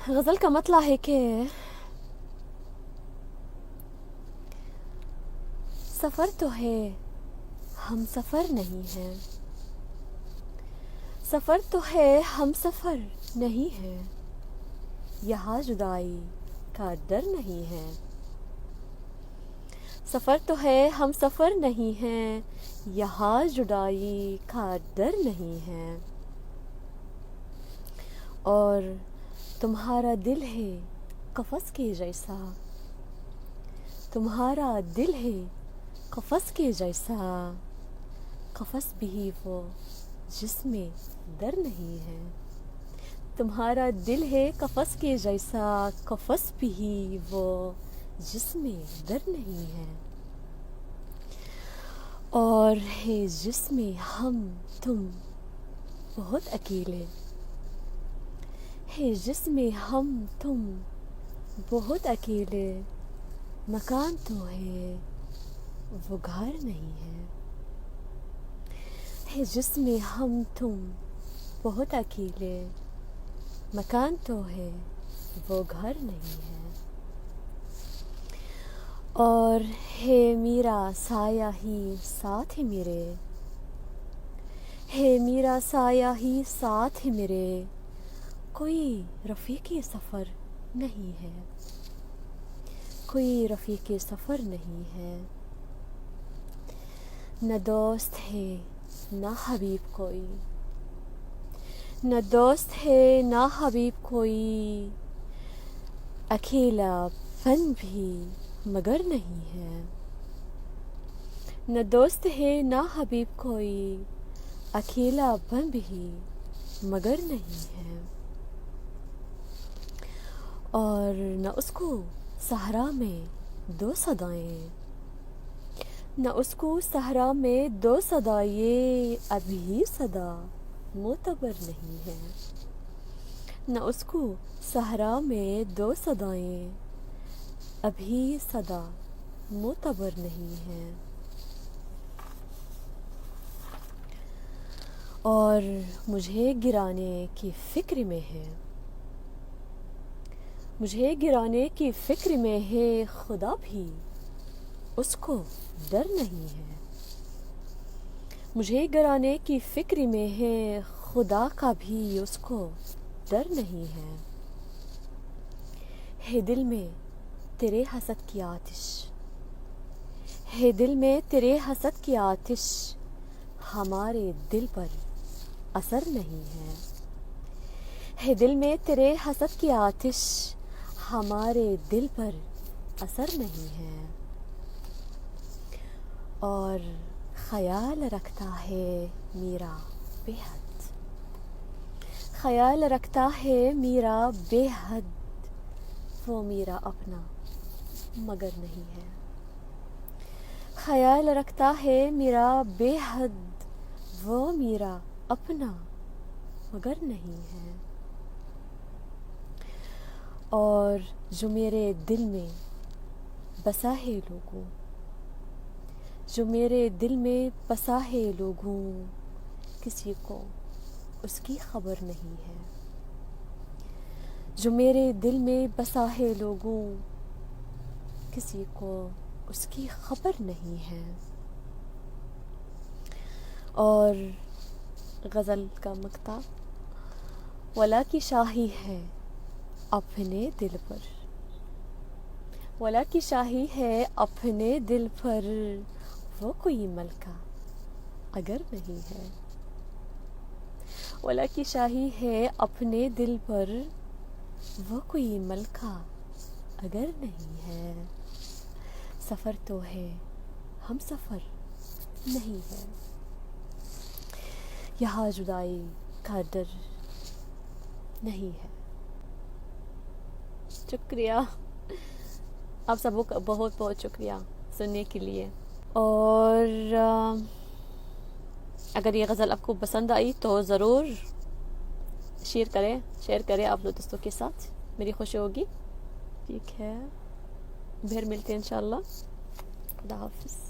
غزل کا مطلع ہے کہ سفر تو ہے ہم سفر نہیں ہے، سفر تو ہے ہم سفر نہیں ہے، یہاں جدائی کا ڈر نہیں ہے۔ سفر تو ہے ہم سفر نہیں ہے، یہاں جدائی کا ڈر نہیں ہے۔ اور تمہارا دل ہے قفس کے جیسا، تمہارا دل ہے قفس کے جیسا، قفس بھی وہ جس میں در نہیں ہے۔ تمہارا دل ہے قفس کے جیسا، قفس بھی وہ جس میں در نہیں ہے۔ اور ہے جس میں ہم تم بہت اکیلے، ہے جس میں ہم تم بہت اکیلے، مکان تو ہے وہ گھر نہیں ہے۔ ہے جس میں ہم تم بہت اکیلے، مکان تو ہے وہ گھر نہیں ہے۔ اور ہے میرا سایہ ہی ساتھ میرے، ہے میرا سایہ ہی ساتھ میرے، کوئی رفیق سفر نہیں ہے، کوئی رفیق سفر نہیں ہے۔ نہ دوست ہے نہ حبیب کوئی، نہ دوست ہے نہ حبیب کوئی، اکیلا پن بھی مگر نہیں ہے۔ نہ دوست ہے نہ حبیب کوئی، اکیلا پن بھی مگر نہیں ہے۔ اور نہ اس کو صحرا میں دو صدائیں، نہ اس کو صحرا میں دو صدائیں، ابھی صدا معتبر نہیں ہے۔ نہ اس کو صحرا میں دو صدائیں، ابھی صدا معتبر نہیں ہے۔ اور مجھے گرانے کی فکر میں ہے، مجھے گرانے کی فکر میں ہے، خدا بھی اس کو ڈر نہیں ہے۔ مجھے گرانے کی فکر میں ہے، خدا کا بھی اس کو ڈر نہیں ہے۔ ہے دل میں تیرے حسد کی آتش، ہے دل میں تیرے حسد کی آتش، ہمارے دل پر اثر نہیں ہے۔ ہے دل میں تیرے حسد کی آتش، ہمارے دل پر اثر نہیں ہے۔ اور خیال رکھتا ہے میرا بے حد، خیال رکھتا ہے میرا بے حد، وہ میرا اپنا مگر نہیں ہے۔ خیال رکھتا ہے میرا بے حد، وہ میرا اپنا مگر نہیں ہے۔ اور جو میرے دل میں بسا ہے لوگوں، جو میرے دل میں بسا ہے لوگوں، کسی کو اس کی خبر نہیں ہے۔ جو میرے دل میں بسا ہے لوگوں، کسی کو اس کی خبر نہیں ہے۔ اور غزل کا مقطع، ولا کی شاہی ہے اپنے دل پر، ولا کی شاہی ہے اپنے دل پر، وہ کوئی ملکہ اگر نہیں ہے۔ ولا کی شاہی ہے اپنے دل پر، وہ کوئی ملکہ اگر نہیں ہے۔ سفر تو ہے ہم سفر نہیں ہے، یہاں جدائی کا ڈر نہیں ہے۔ شکریہ، آپ سب کا بہت بہت شکریہ سننے کے لیے۔ اور اگر یہ غزل آپ کو پسند آئی تو ضرور شیئر کریں آپ لوگ دوستوں کے ساتھ، میری خوشی ہوگی۔ ٹھیک ہے، پھر ملتے ہیں انشاءاللہ۔ خدا حافظ۔